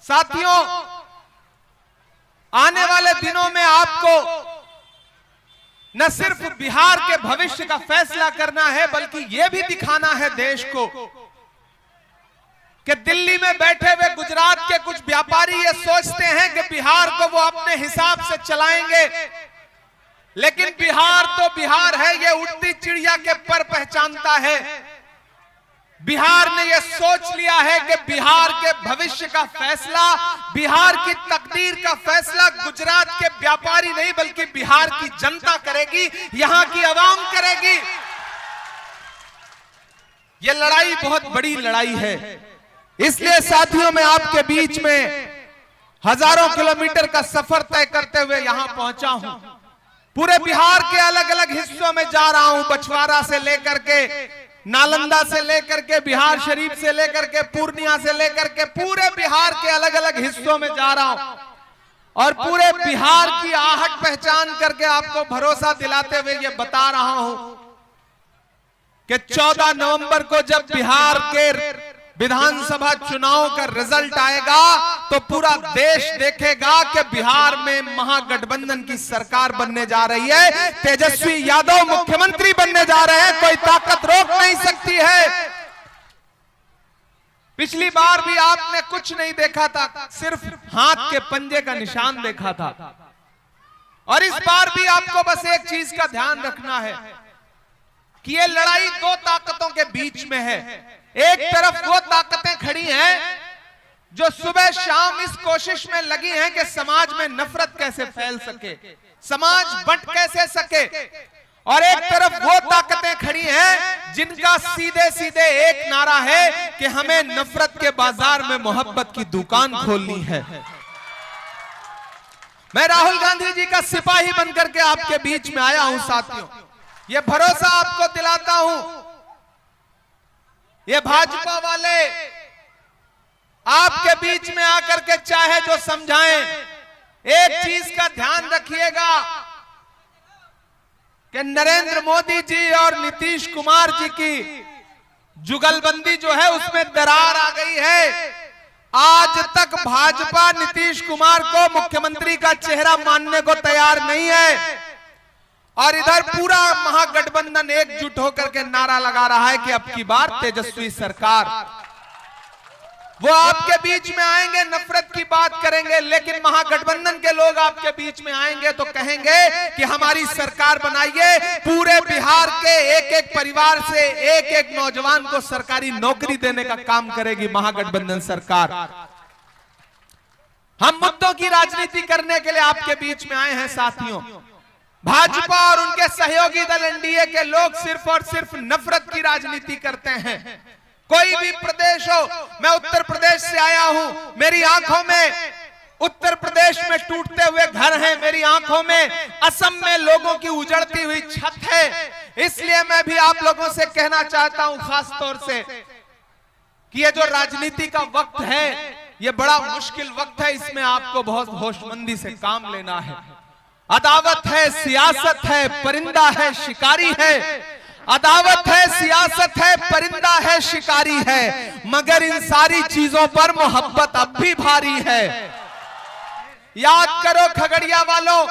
साथियों, आने वाले दिनों में आपको न सिर्फ बिहार के भविष्य का फैसला करना है, बल्कि यह भी दिखाना है देश को कि दिल्ली में बैठे हुए गुजरात के कुछ व्यापारी ये सोचते हैं कि बिहार को वो अपने हिसाब से चलाएंगे, लेकिन बिहार तो बिहार है, ये उड़ती चिड़िया के पर पहचानता है। बिहार ने यह सोच लिया है कि बिहार के भविष्य का फैसला, बिहार की तकदीर का फैसला गुजरात के व्यापारी नहीं बल्कि बिहार की जनता करेगी, यहां की आवाम करेगी। यह लड़ाई बहुत बड़ी लड़ाई है। इसलिए साथियों, मैं आपके बीच में हजारों किलोमीटर का सफर तय करते हुए यहां पहुंचा हूं। पूरे बिहार के अलग अलग हिस्सों में जा रहा हूं, बछवाड़ा से लेकर के, नालंदा से लेकर के, बिहार शरीफ से लेकर के, पूर्णिया से लेकर के, पूरे बिहार के अलग अलग हिस्सों में जा रहा हूं और पूरे बिहार की आहट पहचान करके आपको भरोसा दिलाते हुए ये बता रहा हूं कि 14 नवंबर को जब बिहार के विधानसभा चुनाव का रिजल्ट आएगा तो पूरा देश देखेगा कि बिहार में महागठबंधन की सरकार बनने जा रही है, तेजस्वी यादव मुख्यमंत्री बनने जा रहे हैं, कोई ताकत रोक नहीं सकती है। पिछली बार भी आपने कुछ नहीं देखा था, सिर्फ हाथ के पंजे का निशान देखा था, और इस बार भी आपको बस एक चीज का ध्यान रखना है कि ये लड़ाई दो ताकतों के बीच में है। एक तरफ वो ताकतें खड़ी हैं जो सुबह शाम इस कोशिश में लगी हैं कि समाज में नफरत कैसे फैल सके, समाज बंट कैसे सके, और एक तरफ वो ताकतें खड़ी हैं जिनका सीधे सीधे एक नारा है कि हमें नफरत के बाजार में मोहब्बत की दुकान खोलनी है। मैं राहुल गांधी जी का सिपाही बनकर के आपके बीच में आया हूं साथियों। ये भरोसा आपको दिलाता हूं, ये भाजपा वाले आपके बीच में आकर के चाहे जो समझाएं, एक चीज का ध्यान रखिएगा कि नरेंद्र मोदी जी और नीतीश कुमार जी की जुगलबंदी जो है उसमें दरार आ गई है। आज तक भाजपा नीतीश कुमार को मुख्यमंत्री का चेहरा मानने को तैयार नहीं है, और इधर पूरा महागठबंधन एकजुट होकर के नारा लगा रहा है कि अब की बार तेजस्वी सरकार। वो आपके बीच में आएंगे, नफरत की बात करेंगे, लेकिन महागठबंधन के लोग आपके बीच में आएंगे तो कहेंगे कि हमारी सरकार बनाइए, पूरे बिहार के एक एक परिवार से एक एक नौजवान को सरकारी नौकरी देने का काम करेगी महागठबंधन सरकार। हम मुद्दों की राजनीति करने के लिए आपके बीच में आए हैं साथियों। भाजपा और उनके सहयोगी दल एनडीए के लोग सिर्फ और सिर्फ नफरत की राजनीति करते हैं। कोई भी प्रदेश हो, मैं उत्तर प्रदेश से आया हूं, मेरी आंखों में उत्तर प्रदेश में टूटते हुए घर हैं, मेरी आंखों में असम में लोगों की उजड़ती हुई छत है। इसलिए मैं भी आप लोगों से कहना चाहता हूं खास तौर से कि ये जो राजनीति का वक्त है ये बड़ा मुश्किल वक्त है, इसमें आपको बहुत होशमंदी से काम लेना है। अदावत है, सियासत है, परिंदा है, शिकारी है। अदावत है, सियासत है, परिंदा है, शिकारी है, मगर इन सारी चीजों पर मोहब्बत अब भी भारी है। याद करो खगड़िया वालों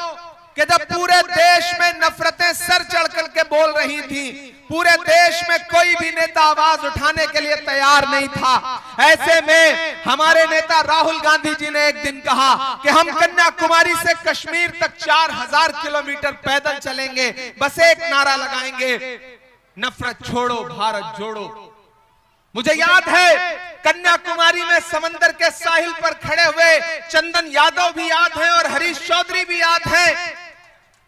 कि जब पूरे देश में नफरतें सर चढ़ करके बोल रही थी, पूरे देश में कोई भी नेता आवाज उठाने के लिए तैयार नहीं था। ऐसे में हमारे नेता राहुल गांधी जी ने एक दिन कहा कि हम कन्याकुमारी से कश्मीर तक 4000 किलोमीटर पैदल चलेंगे, बस एक नारा लगाएंगे, नफरत छोड़ो भारत जोड़ो। मुझे याद है कन्याकुमारी में समंदर के साहिल पर खड़े हुए चंदन यादव भी याद हैं और हरीश चौधरी भी याद हैं,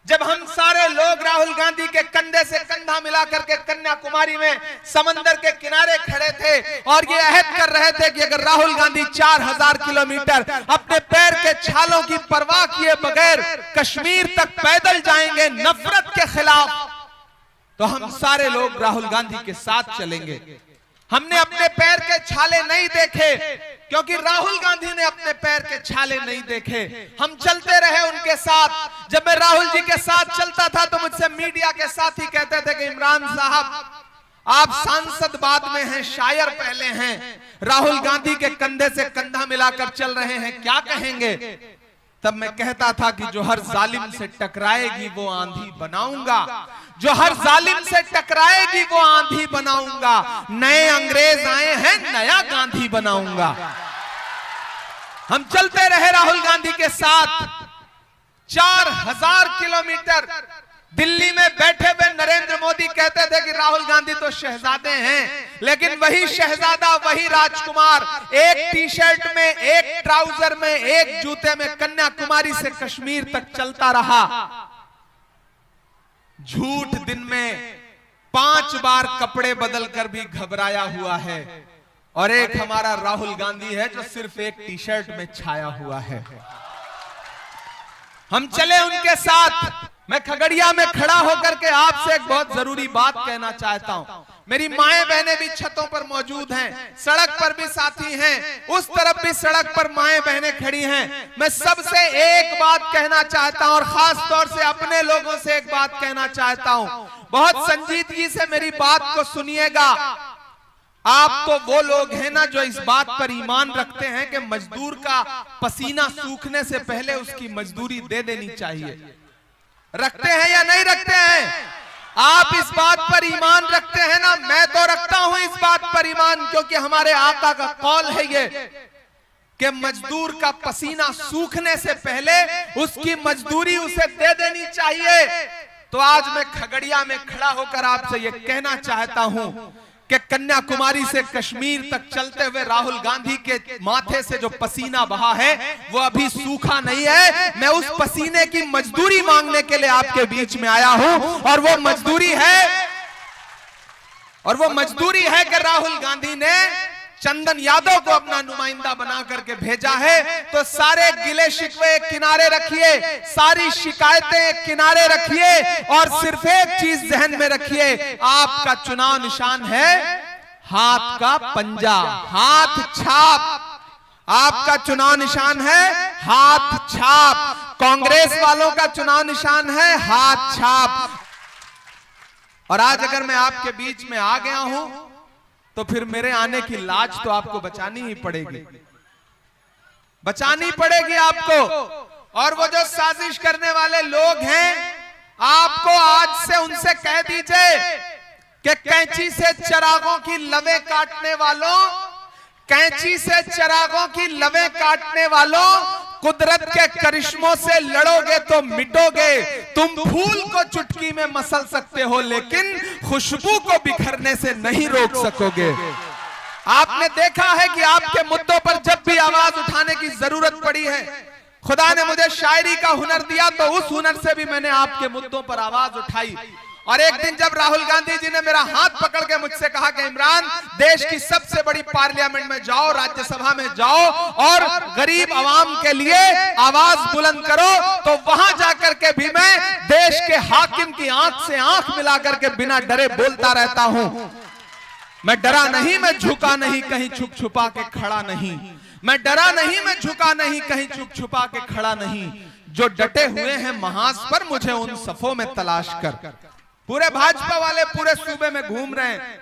जब हम सारे लोग राहुल गांधी के कंधे से कंधा मिला करके कन्याकुमारी में समंदर के किनारे खड़े थे और ये अहद कर रहे थे कि अगर राहुल गांधी 4000 किलोमीटर अपने पैर के छालों की परवाह किए बगैर कश्मीर तक पैदल जाएंगे नफरत के खिलाफ, तो हम सारे लोग राहुल गांधी के साथ चलेंगे। हमने अपने पैर के छाले नहीं देखे क्योंकि राहुल गांधी ने अपने पैर के छाले नहीं देखे, हम चलते रहे उनके साथ। जब मैं राहुल जी के साथ चलता था तो मुझसे मीडिया के साथी कहते थे कि इमरान साहब आप सांसद बाद में हैं, शायर पहले हैं, राहुल गांधी के कंधे से कंधा मिलाकर चल रहे हैं, क्या कहेंगे? तब मैं कहता था कि जो हर जालिम से टकराएगी वो आंधी बनाऊंगा, जो हर जालिम से टकराएगी वो आंधी बनाऊंगा, नए अंग्रेज आए हैं नया गांधी बनाऊंगा। हम चलते रहे राहुल गांधी के साथ। 4000 किलोमीटर दिल्ली में बैठे हुए नरेंद्र मोदी कहते थे कि राहुल गांधी तो शहजादे हैं, लेकिन वही शहजादा, वही राजकुमार एक टी शर्ट में, एक ट्राउजर में, एक जूते में कन्याकुमारी से कश्मीर तक चलता रहा। झूठ दिन में 5 बार कपड़े बदलकर भी घबराया हुआ है, और एक हमारा राहुल गांधी है जो सिर्फ एक टी शर्ट में छाया हुआ है। हम चले उनके साथ। मैं खगड़िया में खड़ा होकर के आपसे एक बहुत जरूरी बात कहना चाहता हूं। मेरी माएं बहनें भी छतों पर मौजूद हैं, सड़क पर भी साथी हैं, उस तरफ भी सड़क पर माएं बहनें खड़ी हैं। मैं सबसे एक बात कहना चाहता हूं, और खास तौर से अपने लोगों से एक बात कहना चाहता हूं। बहुत संजीदगी से मेरी बात को सुनिएगा। आप तो वो लोग हैं ना जो इस बात पर ईमान रखते हैं कि मजदूर का पसीना सूखने से पहले उसकी मजदूरी दे देनी चाहिए। रखते हैं या नहीं रखते हैं? आप इस बात पर ईमान रखते हैं ना? मैं तो रखता हूं इस बात पर ईमान, क्योंकि हमारे आका का कौल है ये कि मजदूर का पसीना सूखने से पहले उसकी मजदूरी उसे दे देनी चाहिए। तो आज मैं खगड़िया में खड़ा होकर आपसे ये कहना चाहता हूं कि कन्याकुमारी से कश्मीर तक चलते हुए राहुल गांधी के माथे से जो पसीना बहा है वो अभी सूखा नहीं है। मैं उस पसीने की मजदूरी मांगने के लिए आपके बीच में आया हूं, और वो मजदूरी है कि राहुल गांधी ने चंदन यादव को अपना नुमाइंदा बना करके भेजा है। तो सारे गिले शिकवे किनारे रखिए, सारी शिकायतें किनारे रखिए, और सिर्फ एक चीज जहन में रखिए, आपका चुनाव निशान है हाथ का पंजा, हाथ छाप। आपका चुनाव निशान है हाथ छाप। कांग्रेस वालों का चुनाव निशान है हाथ छाप। और आज अगर मैं आपके बीच में आ गया हूं तो फिर मेरे आने की लाज तो आपको बचानी ही पड़ेगी, बचानी पड़ेगी आपको। और वो जो साजिश करने वाले लोग हैं, आपको आज से उनसे कह दीजिए कि कैंची से चिरागों की लवें काटने वालों, कैंची से चिरागों की लवें काटने वालों, कुदरत के करिश्मों से लड़ोगे तो मिटोगे। तुम फूल को चुटकी में मसल सकते हो, लेकिन खुशबू को बिखरने से नहीं रोक सकोगे। आपने देखा है कि आपके मुद्दों पर जब भी आवाज उठाने की जरूरत पड़ी है, खुदा ने मुझे शायरी का हुनर दिया तो उस हुनर से भी मैंने आपके मुद्दों पर आवाज उठाई। और एक दिन जब राहुल गांधी जी ने मेरा हाथ पकड़ के मुझसे कहा कि इमरान, देश की सबसे बड़ी पार्लियामेंट में जाओ, राज्यसभा में जाओ और गरीब आवाम के लिए आवाज बुलंद करो, तो वहां जाकर के भी मैं देश के हाकिम की आंख से आंख मिलाकर के बिना डरे बोलता रहता हूं। मैं डरा नहीं, मैं झुका नहीं, कहीं छुप छुपा के खड़ा नहीं। मैं डरा नहीं, मैं झुका नहीं, कहीं छुप छुपा के खड़ा नहीं। जो डटे हुए हैं महाज पर, मुझे उन सफों में तलाश कर। पूरे भाजपा वाले पूरे सूबे में घूम रहे हैं,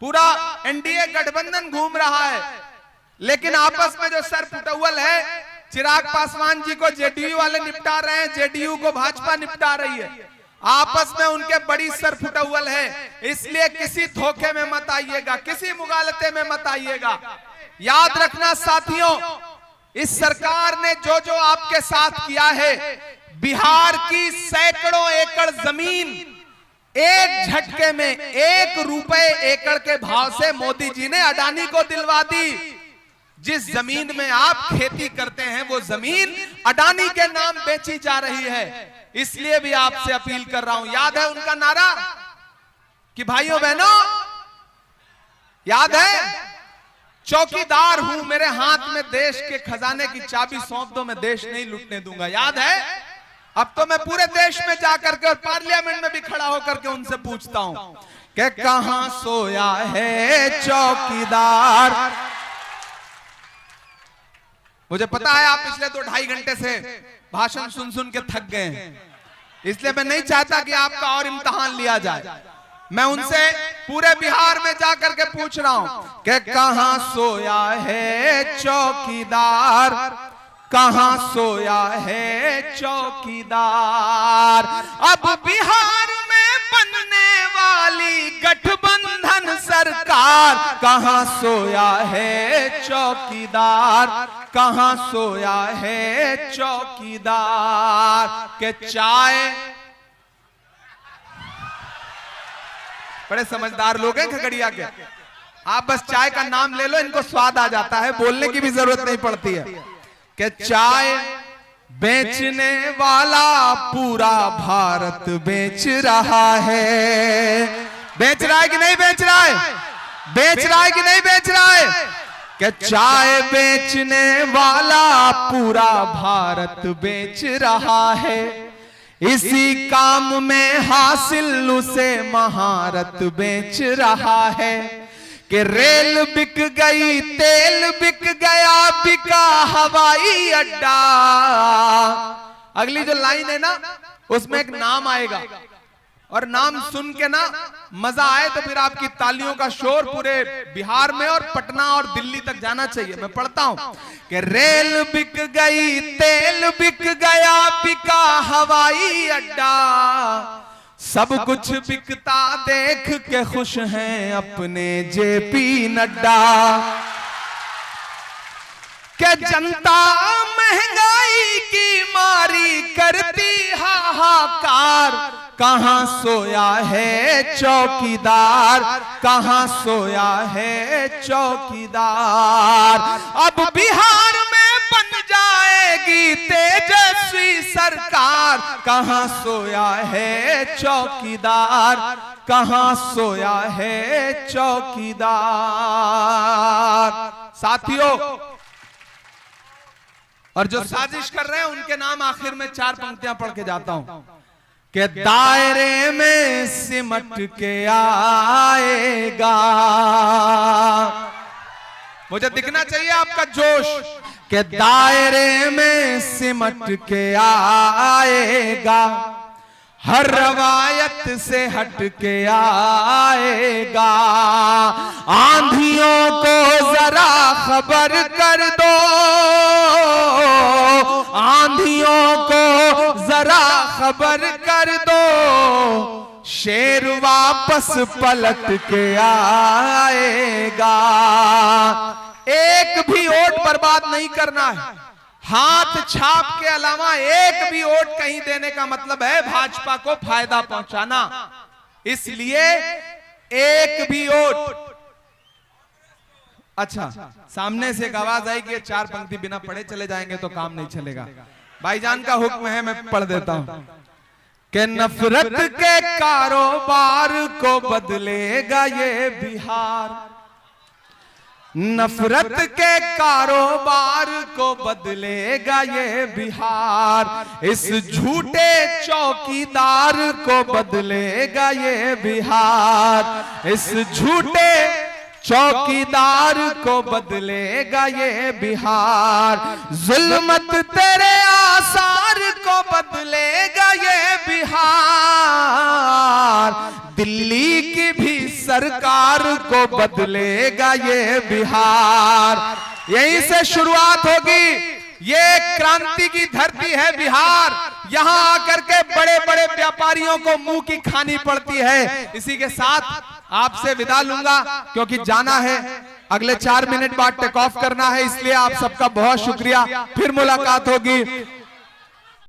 पूरा एनडीए गठबंधन घूम रहा है, लेकिन आपस में जो सर फुटौल है, चिराग पासवान जी को जेडीयू वाले निपटा रहे हैं, जेडीयू को भाजपा निपटा रही है। आपस में उनके बड़ी सर फुटौल है। इसलिए किसी धोखे में मत आइएगा, किसी मुगालते में मत आइएगा। याद रखना साथियों, इस सरकार ने जो जो आपके साथ किया है, बिहार की सैकड़ों एकड़ जमीन एक झटके में 1 रुपए एकड़ के भाव से मोदी जी ने अडानी को दिलवा दी। जिस जमीन में आप खेती करते हैं वो जमीन अडानी के नाम बेची जा रही है। इसलिए भी आपसे अपील कर रहा हूं, याद है उनका नारा कि भाइयों बहनों, याद है, चौकीदार हूं, मेरे हाथ में देश के खजाने की चाबी सौंप दो, मैं देश नहीं लूटने दूंगा। याद है? अब तो मैं पूरे देश में जाकर के और पार्लियामेंट में भी खड़ा होकर के उनसे पूछता हूं कि कहां सोया है चौकीदार। मुझे पता है आप पिछले 2-2.5 घंटे से भाषण सुन सुन के थक गए हैं, इसलिए मैं नहीं चाहता कि आपका और इम्तिहान लिया जाए। मैं उनसे पूरे बिहार में जाकर के पूछ रहा हूं कि कहां सोया है चौकीदार, कहां सोया है चौकीदार। अब बिहार में बनने वाली गठबंधन सरकार, कहां सोया है चौकीदार, कहां सोया है चौकीदार। के चाय, बड़े समझदार लोग हैं खगड़िया के, आप बस चाय का नाम ले लो, इनको स्वाद आ जाता है, बोलने की भी जरूरत नहीं पड़ती है। कि चाय बेचने वाला पूरा भारत बेच रहा है। बेच रहा है कि नहीं बेच रहा है? बेच रहा है कि नहीं बेच रहा है? कि चाय बेचने वाला पूरा भारत बेच रहा है। इसी काम में हासिल उसे महारत बेच रहा है। कि रेल बिक गई, तेल बिक गया, बिका हवाई अड्डा। अगली जो लाइन है ना, उसमें एक नाम आएगा और नाम सुन के ना मजा आए तो फिर आपकी तालियों का शोर पूरे बिहार में और पटना और दिल्ली तक जाना चाहिए। मैं पढ़ता हूं कि रेल बिक गई, तेल बिक गया, बिका हवाई अड्डा। सब कुछ बिकता देख के खुश हैं अपने जेपी नड्डा। के जनता महंगाई की मारी करती हाहाकार, कहां सोया है चौकीदार, कहां सोया है चौकीदार। अब बिहार में बन जाएगी तेजस्वी सरकार, कहां सोया है चौकीदार, कहां सोया है चौकीदार। साथियों, और जो साजिश कर रहे हैं उनके नाम आखिर में 4 पंक्तियां पढ़ के जाता हूं। के दायरे में सिमट के आएगा, मुझे दिखना चाहिए आपका जोश। के दायरे में सिमट के आएगा, हर रवायत से हट के आएगा। आंधियों को जरा खबर कर दो, आंधियों को जरा खबर कर दो, शेर वापस पलट के आएगा। एक भी वोट बर्बाद नहीं करना है। हाथ छाप के अलावा एक भी वोट कहीं देने का मतलब है भाजपा को फायदा पहुंचाना। इसलिए एक भी वोट। अच्छा, सामने से एक आवाज आई कि 4 पंक्ति बिना पढ़े चले जाएंगे तो काम नहीं चलेगा। भाईजान का हुक्म है, मैं पढ़ देता हूं कि नफरत के कारोबार को बदलेगा ये बिहार, नफरत के कारोबार को बदलेगा ये बिहार। इस झूठे चौकीदार को बदलेगा ये बिहार, इस झूठे चौकीदार को बदलेगा ये बिहार। जुल्मत तेरे आसार को बदलेगा ये बिहार, दिल्ली की भी सरकार को बदलेगा ये बिहार। यहीं से शुरुआत होगी। ये क्रांति की धरती है बिहार। यहां आकर के बड़े बड़े व्यापारियों को मुंह की खानी पड़ती है। इसी के साथ आपसे विदा लूंगा क्योंकि जाना है, अगले 4 मिनट बाद टेक ऑफ करना है। इसलिए आप सबका बहुत शुक्रिया। फिर मुलाकात होगी।